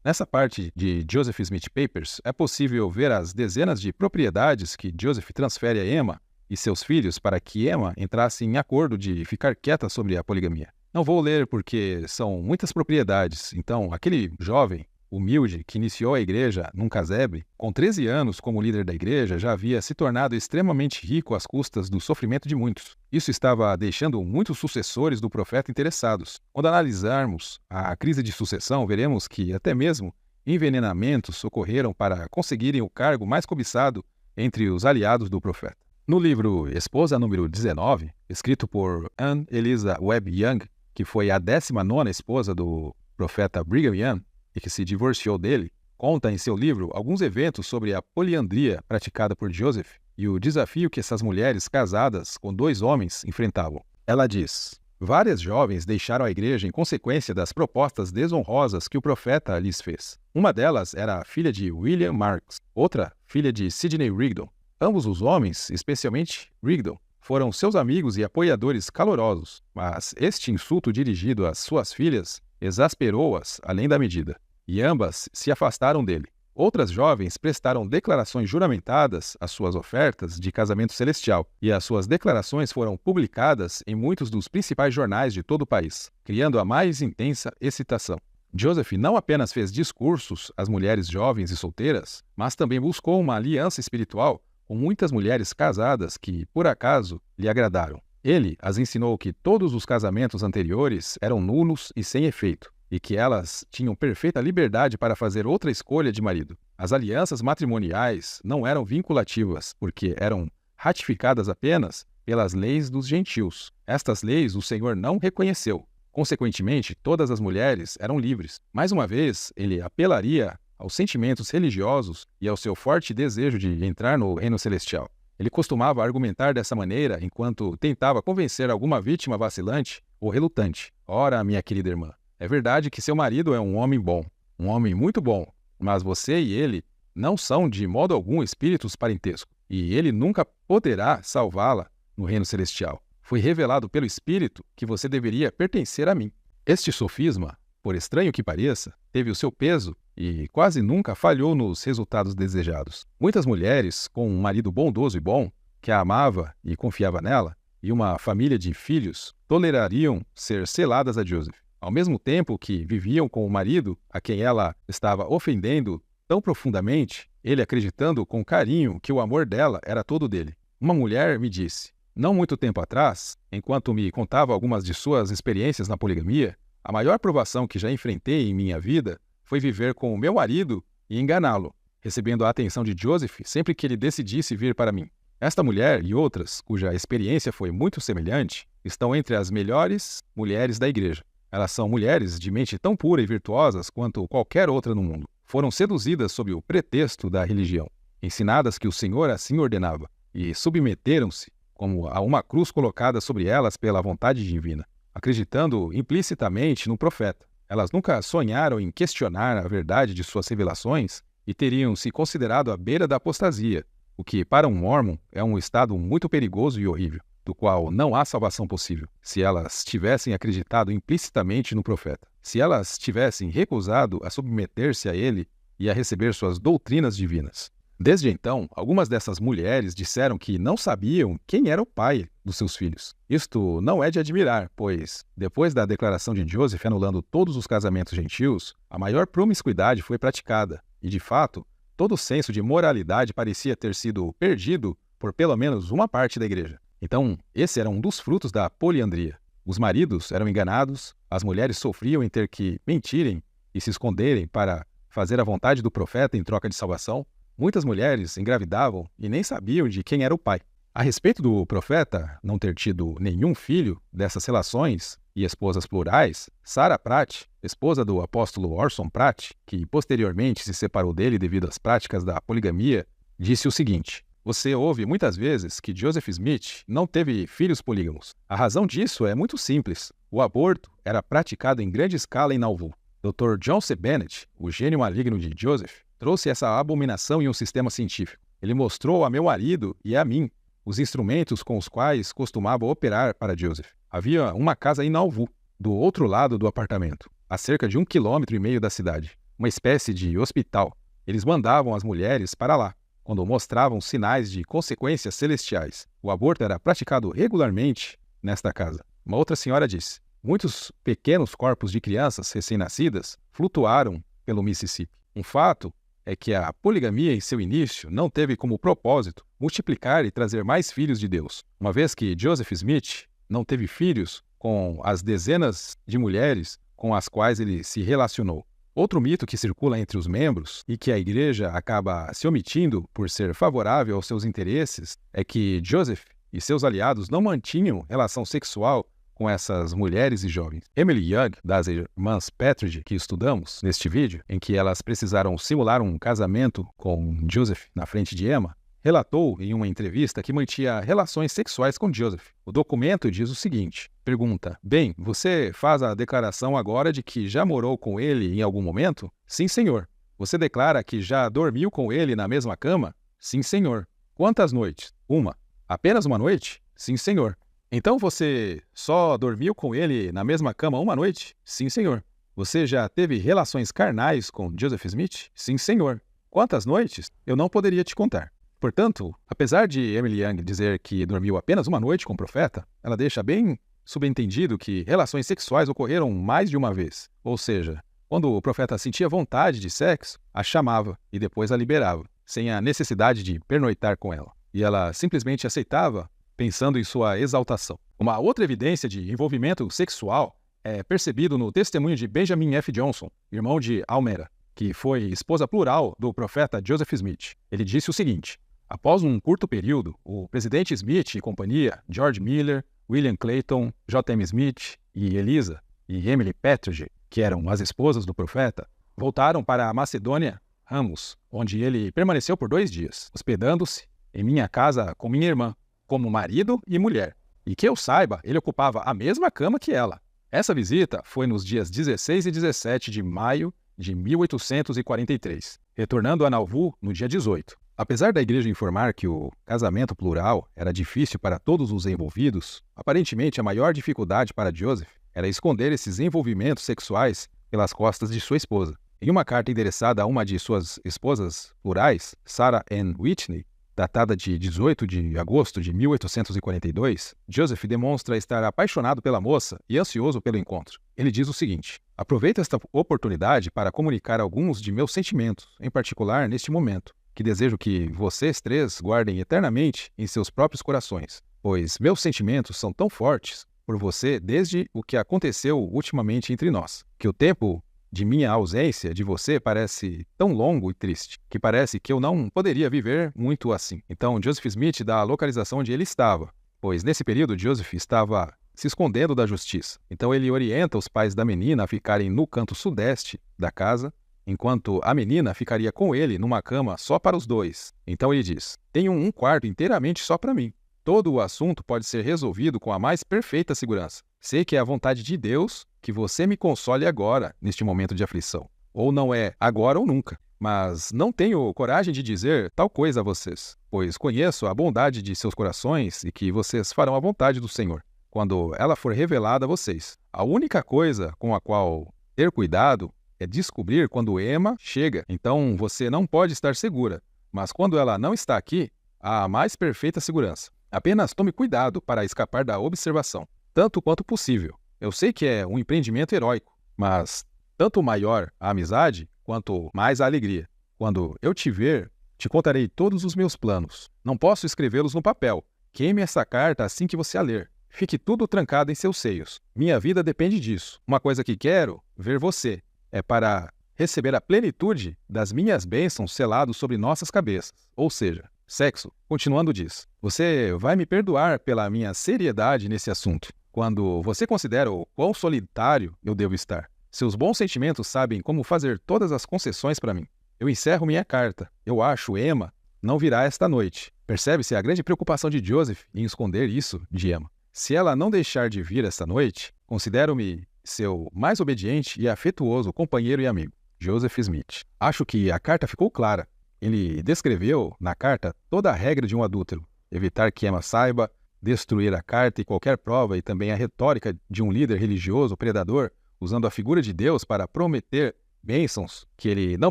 Nessa parte de Joseph Smith Papers, é possível ver as dezenas de propriedades que Joseph transfere a Emma e seus filhos para que Emma entrasse em acordo de ficar quieta sobre a poligamia. Não vou ler porque são muitas propriedades, então aquele jovem humilde que iniciou a igreja num casebre, com 13 anos como líder da igreja, já havia se tornado extremamente rico às custas do sofrimento de muitos. Isso estava deixando muitos sucessores do profeta interessados. Quando analisarmos a crise de sucessão, veremos que até mesmo envenenamentos ocorreram para conseguirem o cargo mais cobiçado entre os aliados do profeta. No livro Esposa número 19, escrito por Anne Eliza Webb Young, que foi a 19ª esposa do profeta Brigham Young, e que se divorciou dele, conta em seu livro alguns eventos sobre a poliandria praticada por Joseph e o desafio que essas mulheres casadas com 2 homens enfrentavam. Ela diz: várias jovens deixaram a igreja em consequência das propostas desonrosas que o profeta lhes fez. Uma delas era a filha de William Marks, outra filha de Sidney Rigdon. Ambos os homens, especialmente Rigdon, foram seus amigos e apoiadores calorosos, mas este insulto dirigido às suas filhas exasperou-as além da medida, e ambas se afastaram dele. Outras jovens prestaram declarações juramentadas às suas ofertas de casamento celestial, e as suas declarações foram publicadas em muitos dos principais jornais de todo o país, criando a mais intensa excitação. Joseph não apenas fez discursos às mulheres jovens e solteiras, mas também buscou uma aliança espiritual com muitas mulheres casadas que, por acaso, lhe agradaram. Ele as ensinou que todos os casamentos anteriores eram nulos e sem efeito, e que elas tinham perfeita liberdade para fazer outra escolha de marido. As alianças matrimoniais não eram vinculativas, porque eram ratificadas apenas pelas leis dos gentios. Estas leis o Senhor não reconheceu. Consequentemente, todas as mulheres eram livres. Mais uma vez, ele apelaria aos sentimentos religiosos e ao seu forte desejo de entrar no reino celestial. Ele costumava argumentar dessa maneira enquanto tentava convencer alguma vítima vacilante ou relutante. Ora, minha querida irmã, é verdade que seu marido é um homem bom, um homem muito bom, mas você e ele não são de modo algum espíritos parentescos, e ele nunca poderá salvá-la no reino celestial. Foi revelado pelo Espírito que você deveria pertencer a mim. Este sofisma, por estranho que pareça, teve o seu peso e quase nunca falhou nos resultados desejados. Muitas mulheres, com um marido bondoso e bom, que a amava e confiava nela, e uma família de filhos, tolerariam ser seladas a Joseph, ao mesmo tempo que viviam com o marido a quem ela estava ofendendo tão profundamente, ele acreditando com carinho que o amor dela era todo dele. Uma mulher me disse, não muito tempo atrás, enquanto me contava algumas de suas experiências na poligamia, a maior provação que já enfrentei em minha vida foi viver com o meu marido e enganá-lo, recebendo a atenção de Joseph sempre que ele decidisse vir para mim. Esta mulher e outras, cuja experiência foi muito semelhante, estão entre as melhores mulheres da igreja. Elas são mulheres de mente tão pura e virtuosas quanto qualquer outra no mundo. Foram seduzidas sob o pretexto da religião, ensinadas que o Senhor assim ordenava, e submeteram-se como a uma cruz colocada sobre elas pela vontade divina, acreditando implicitamente no profeta. Elas nunca sonharam em questionar a verdade de suas revelações e teriam se considerado à beira da apostasia, o que para um mórmon é um estado muito perigoso e horrível, do qual não há salvação possível, se elas tivessem acreditado implicitamente no profeta. Se elas tivessem recusado a submeter-se a ele e a receber suas doutrinas divinas. Desde então, algumas dessas mulheres disseram que não sabiam quem era o pai dos seus filhos. Isto não é de admirar, pois, depois da declaração de Joseph anulando todos os casamentos gentios, a maior promiscuidade foi praticada, e de fato, todo o senso de moralidade parecia ter sido perdido por pelo menos uma parte da igreja. Então, esse era um dos frutos da poliandria. Os maridos eram enganados, as mulheres sofriam em ter que mentirem e se esconderem para fazer a vontade do profeta em troca de salvação. Muitas mulheres engravidavam e nem sabiam de quem era o pai. A respeito do profeta não ter tido nenhum filho dessas relações e esposas plurais, Sarah Pratt, esposa do apóstolo Orson Pratt, que posteriormente se separou dele devido às práticas da poligamia, disse o seguinte: você ouve muitas vezes que Joseph Smith não teve filhos polígamos. A razão disso é muito simples. O aborto era praticado em grande escala em Nauvoo. Dr. John C. Bennett, o gênio maligno de Joseph, trouxe essa abominação em um sistema científico. Ele mostrou a meu marido e a mim os instrumentos com os quais costumava operar para Joseph. Havia uma casa em Nauvoo, do outro lado do apartamento, a cerca de 1,5 km da cidade, uma espécie de hospital. Eles mandavam as mulheres para lá, quando mostravam sinais de consequências celestiais. O aborto era praticado regularmente nesta casa. Uma outra senhora disse, muitos pequenos corpos de crianças recém-nascidas flutuaram pelo Mississippi. Um fato é que a poligamia em seu início não teve como propósito multiplicar e trazer mais filhos de Deus. Uma vez que Joseph Smith não teve filhos com as dezenas de mulheres com as quais ele se relacionou. Outro mito que circula entre os membros e que a igreja acaba se omitindo por ser favorável aos seus interesses é que Joseph e seus aliados não mantinham relação sexual com essas mulheres e jovens. Emily Young, das irmãs Petridge, que estudamos neste vídeo, em que elas precisaram simular um casamento com Joseph na frente de Emma, relatou em uma entrevista que mantinha relações sexuais com Joseph. O documento diz o seguinte, pergunta, bem, você faz a declaração agora de que já morou com ele em algum momento? Sim, senhor. Você declara que já dormiu com ele na mesma cama? Sim, senhor. Quantas noites? Uma. Apenas uma noite? Sim, senhor. Então você só dormiu com ele na mesma cama uma noite? Sim, senhor. Você já teve relações carnais com Joseph Smith? Sim, senhor. Quantas noites? Eu não poderia te contar. Portanto, apesar de Emily Young dizer que dormiu apenas uma noite com o profeta, ela deixa bem subentendido que relações sexuais ocorreram mais de uma vez. Ou seja, quando o profeta sentia vontade de sexo, a chamava e depois a liberava, sem a necessidade de pernoitar com ela. E ela simplesmente aceitava pensando em sua exaltação. Uma outra evidência de envolvimento sexual é percebido no testemunho de Benjamin F. Johnson, irmão de Almera, que foi esposa plural do profeta Joseph Smith. Ele disse o seguinte, após um curto período, o presidente Smith e companhia, George Miller, William Clayton, J.M. Smith e Eliza e Emily Petridge, que eram as esposas do profeta, voltaram para a Macedônia, Ramos, onde ele permaneceu por 2 dias, hospedando-se em minha casa com minha irmã, como marido e mulher. E que eu saiba, ele ocupava a mesma cama que ela. Essa visita foi nos dias 16 e 17 de maio de 1843, retornando a Nauvoo no dia 18. Apesar da igreja informar que o casamento plural era difícil para todos os envolvidos, aparentemente a maior dificuldade para Joseph era esconder esses envolvimentos sexuais pelas costas de sua esposa. Em uma carta endereçada a uma de suas esposas plurais, Sarah Ann Whitney, datada de 18 de agosto de 1842, Joseph demonstra estar apaixonado pela moça e ansioso pelo encontro. Ele diz o seguinte: aproveito esta oportunidade para comunicar alguns de meus sentimentos, em particular neste momento, que desejo que vocês três guardem eternamente em seus próprios corações, pois meus sentimentos são tão fortes por você desde o que aconteceu ultimamente entre nós, que o tempo de minha ausência de você parece tão longo e triste, que parece que eu não poderia viver muito assim. Então, Joseph Smith dá a localização onde ele estava, pois nesse período Joseph estava se escondendo da justiça. Então ele orienta os pais da menina a ficarem no canto sudeste da casa, enquanto a menina ficaria com ele numa cama só para os dois. Então ele diz: tenho um quarto inteiramente só para mim. Todo o assunto pode ser resolvido com a mais perfeita segurança. Sei que é a vontade de Deus que você me console agora, neste momento de aflição. Ou não é agora ou nunca. Mas não tenho coragem de dizer tal coisa a vocês, pois conheço a bondade de seus corações e que vocês farão a vontade do Senhor, quando ela for revelada a vocês. A única coisa com a qual ter cuidado é descobrir quando Emma chega. Então você não pode estar segura, mas quando ela não está aqui, há a mais perfeita segurança. Apenas tome cuidado para escapar da observação, tanto quanto possível. Eu sei que é um empreendimento heróico, mas tanto maior a amizade, quanto mais a alegria. Quando eu te ver, te contarei todos os meus planos. Não posso escrevê-los no papel. Queime essa carta assim que você a ler. Fique tudo trancado em seus seios. Minha vida depende disso. Uma coisa que quero ver você é para receber a plenitude das minhas bênçãos selados sobre nossas cabeças. Ou seja, sexo. Continuando diz: você vai me perdoar pela minha seriedade nesse assunto, quando você considera o quão solitário eu devo estar. Seus bons sentimentos sabem como fazer todas as concessões para mim. Eu encerro minha carta. Eu acho Emma não virá esta noite. Percebe-se a grande preocupação de Joseph em esconder isso de Emma. Se ela não deixar de vir esta noite, considero-me seu mais obediente e afetuoso companheiro e amigo, Joseph Smith. Acho que a carta ficou clara. Ele descreveu na carta toda a regra de um adúltero: evitar que Emma saiba, destruir a carta e qualquer prova, e também a retórica de um líder religioso predador, usando a figura de Deus para prometer bênçãos que ele não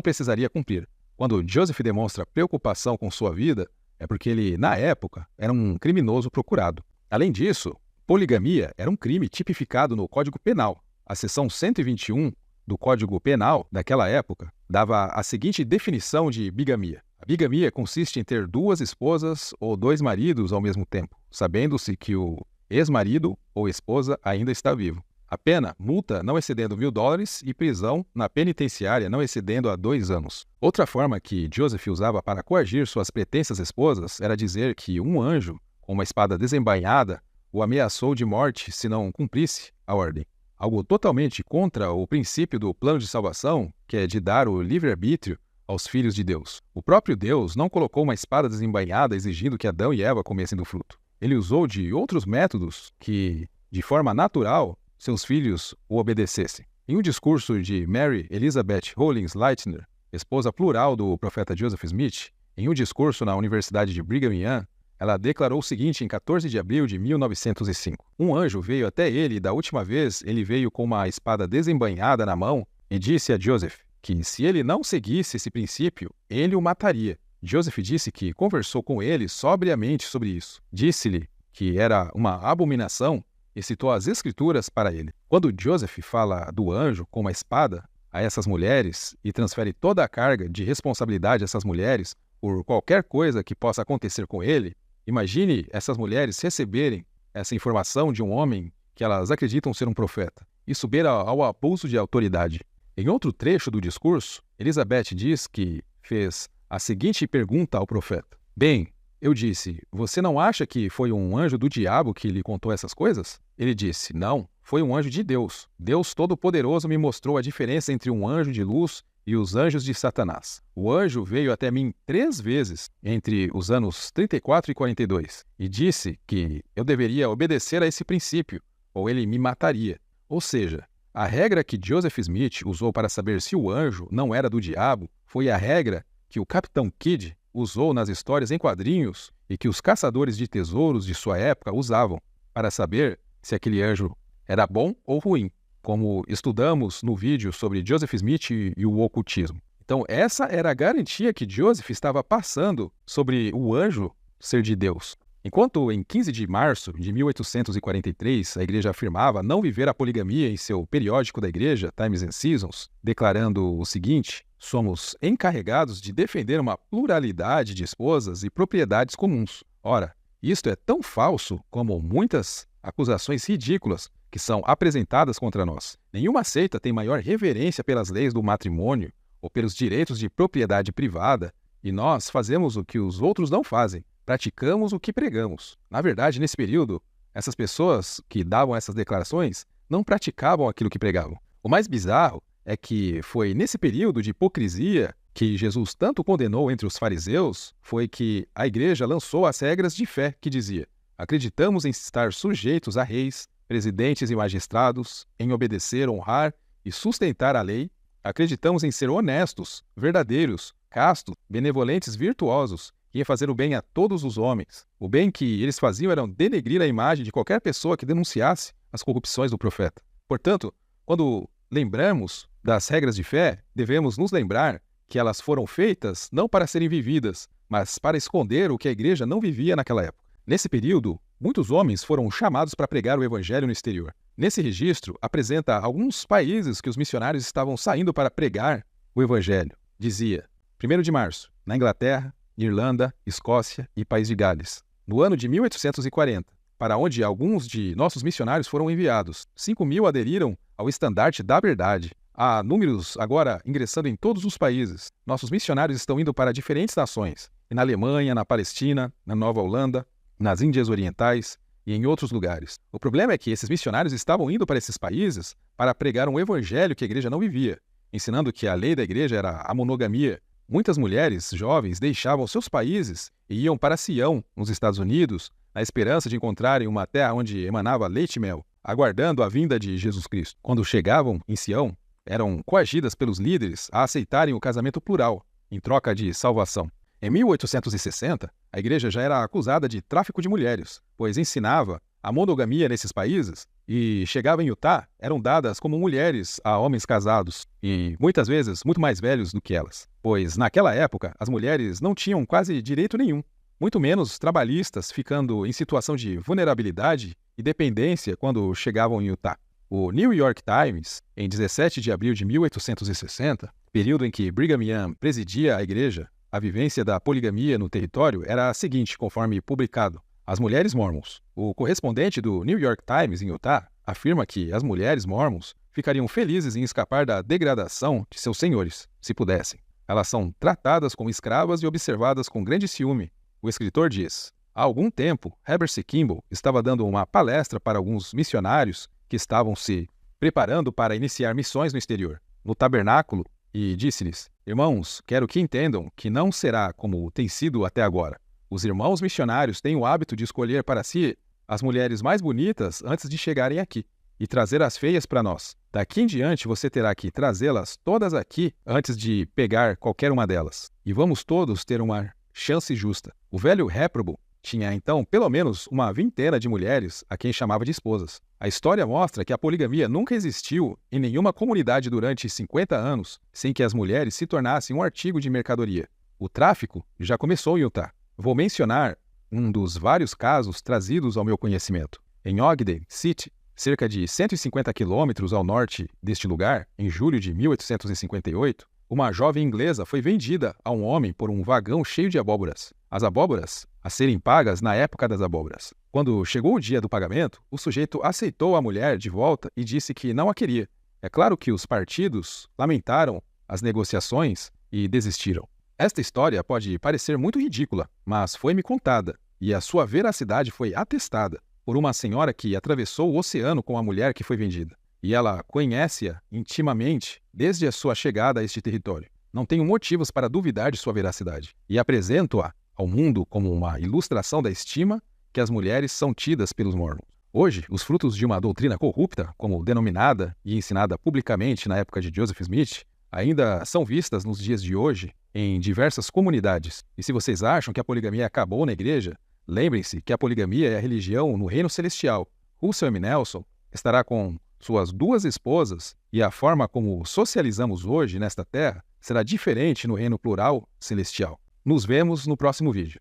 precisaria cumprir. Quando Joseph demonstra preocupação com sua vida, é porque ele, na época, era um criminoso procurado. Além disso, poligamia era um crime tipificado no Código Penal. A seção 121 do Código Penal daquela época dava a seguinte definição de bigamia: a bigamia consiste em ter duas esposas ou dois maridos ao mesmo tempo, sabendo-se que o ex-marido ou esposa ainda está vivo. A pena, multa não excedendo $1.000 e prisão na penitenciária não excedendo a 2 anos. Outra forma que Joseph usava para coagir suas pretensas esposas era dizer que um anjo, com uma espada desembainhada, o ameaçou de morte se não cumprisse a ordem. Algo totalmente contra o princípio do plano de salvação, que é de dar o livre-arbítrio aos filhos de Deus. O próprio Deus não colocou uma espada desembainhada exigindo que Adão e Eva comessem do fruto. Ele usou de outros métodos que, de forma natural, seus filhos o obedecessem. Em um discurso de Mary Elizabeth Rollins Lightner, esposa plural do profeta Joseph Smith, em um discurso na Universidade de Brigham Young, ela declarou o seguinte em 14 de abril de 1905. Um anjo veio até ele e da última vez ele veio com uma espada desembainhada na mão e disse a Joseph que se ele não seguisse esse princípio, ele o mataria. Joseph disse que conversou com ele sobriamente sobre isso. Disse-lhe que era uma abominação e citou as escrituras para ele. Quando Joseph fala do anjo com uma espada a essas mulheres e transfere toda a carga de responsabilidade a essas mulheres por qualquer coisa que possa acontecer com ele, imagine essas mulheres receberem essa informação de um homem que elas acreditam ser um profeta. Isso beira ao abuso de autoridade. Em outro trecho do discurso, Elizabeth diz que fez a seguinte pergunta ao profeta: bem, eu disse, você não acha que foi um anjo do diabo que lhe contou essas coisas? Ele disse, não, foi um anjo de Deus. Deus Todo-Poderoso me mostrou a diferença entre um anjo de luz e os anjos de Satanás. O anjo veio até mim 3 vezes entre os anos 34 e 42 e disse que eu deveria obedecer a esse princípio ou ele me mataria. Ou seja, a regra que Joseph Smith usou para saber se o anjo não era do diabo foi a regra que o Capitão Kidd usou nas histórias em quadrinhos e que os caçadores de tesouros de sua época usavam para saber se aquele anjo era bom ou ruim, como estudamos no vídeo sobre Joseph Smith e o ocultismo. Então, essa era a garantia que Joseph estava passando sobre o anjo ser de Deus. Enquanto em 15 de março de 1843 a igreja afirmava não viver a poligamia em seu periódico da igreja, Times and Seasons, declarando o seguinte: somos encarregados de defender uma pluralidade de esposas e propriedades comuns. Ora, isto é tão falso como muitas acusações ridículas que são apresentadas contra nós. Nenhuma seita tem maior reverência pelas leis do matrimônio ou pelos direitos de propriedade privada, e nós fazemos o que os outros não fazem. Praticamos o que pregamos. Na verdade, nesse período, essas pessoas que davam essas declarações não praticavam aquilo que pregavam. O mais bizarro é que foi nesse período de hipocrisia que Jesus tanto condenou entre os fariseus, foi que a igreja lançou as regras de fé que dizia: acreditamos em estar sujeitos a reis, presidentes e magistrados, em obedecer, honrar e sustentar a lei. Acreditamos em ser honestos, verdadeiros, castos, benevolentes, virtuosos, e em fazer o bem a todos os homens. O bem que eles faziam era denegrir a imagem de qualquer pessoa que denunciasse as corrupções do profeta. Portanto, quando lembramos das regras de fé, devemos nos lembrar que elas foram feitas não para serem vividas, mas para esconder o que a igreja não vivia naquela época. Nesse período, muitos homens foram chamados para pregar o evangelho no exterior. Nesse registro, apresenta alguns países que os missionários estavam saindo para pregar o evangelho. Dizia: 1º de março, na Inglaterra, Irlanda, Escócia e País de Gales. No ano de 1840, para onde alguns de nossos missionários foram enviados, 5.000 aderiram ao estandarte da verdade. Há números agora ingressando em todos os países. Nossos missionários estão indo para diferentes nações, e na Alemanha, na Palestina, na Nova Holanda, nas Índias Orientais e em outros lugares. O problema é que esses missionários estavam indo para esses países para pregar um evangelho que a igreja não vivia, ensinando que a lei da igreja era a monogamia. Muitas mulheres jovens deixavam seus países e iam para Sião, nos Estados Unidos, na esperança de encontrarem uma terra onde emanava leite e mel, aguardando a vinda de Jesus Cristo. Quando chegavam em Sião, eram coagidas pelos líderes a aceitarem o casamento plural, em troca de salvação. Em 1860, a igreja já era acusada de tráfico de mulheres, pois ensinava a monogamia nesses países e chegava em Utah, eram dadas como mulheres a homens casados e muitas vezes muito mais velhos do que elas, pois naquela época as mulheres não tinham quase direito nenhum, muito menos trabalhistas, ficando em situação de vulnerabilidade e dependência quando chegavam em Utah. O New York Times, em 17 de abril de 1860, período em que Brigham Young presidia a igreja, a vivência da poligamia no território era a seguinte, conforme publicado: as mulheres mormons. O correspondente do New York Times em Utah afirma que as mulheres mormons ficariam felizes em escapar da degradação de seus senhores, se pudessem. Elas são tratadas como escravas e observadas com grande ciúme. O escritor diz: há algum tempo, Heber C. Kimball estava dando uma palestra para alguns missionários que estavam se preparando para iniciar missões no exterior, no tabernáculo, e disse-lhes: irmãos, quero que entendam que não será como tem sido até agora. Os irmãos missionários têm o hábito de escolher para si as mulheres mais bonitas antes de chegarem aqui e trazer as feias para nós. Daqui em diante você terá que trazê-las todas aqui antes de pegar qualquer uma delas. E vamos todos ter uma chance justa. O velho réprobo tinha então pelo menos uma vintena de mulheres a quem chamava de esposas. A história mostra que a poligamia nunca existiu em nenhuma comunidade durante 50 anos sem que as mulheres se tornassem um artigo de mercadoria. O tráfico já começou em Utah. Vou mencionar um dos vários casos trazidos ao meu conhecimento. Em Ogden City, cerca de 150 quilômetros ao norte deste lugar, em julho de 1858, uma jovem inglesa foi vendida a um homem por um vagão cheio de abóboras. As abóboras a serem pagas na época das abóboras. Quando chegou o dia do pagamento, o sujeito aceitou a mulher de volta e disse que não a queria. É claro que os partidos lamentaram as negociações e desistiram. Esta história pode parecer muito ridícula, mas foi-me contada, e a sua veracidade foi atestada por uma senhora que atravessou o oceano com a mulher que foi vendida. E ela conhece-a intimamente desde a sua chegada a este território. Não tenho motivos para duvidar de sua veracidade. E apresento-a ao mundo como uma ilustração da estima que as mulheres são tidas pelos mormons. Hoje, os frutos de uma doutrina corrupta, como denominada e ensinada publicamente na época de Joseph Smith, ainda são vistas nos dias de hoje em diversas comunidades. E se vocês acham que a poligamia acabou na igreja, lembrem-se que a poligamia é a religião no reino celestial. Russell M. Nelson estará com suas 2 esposas e a forma como socializamos hoje nesta terra será diferente no reino plural celestial. Nos vemos no próximo vídeo.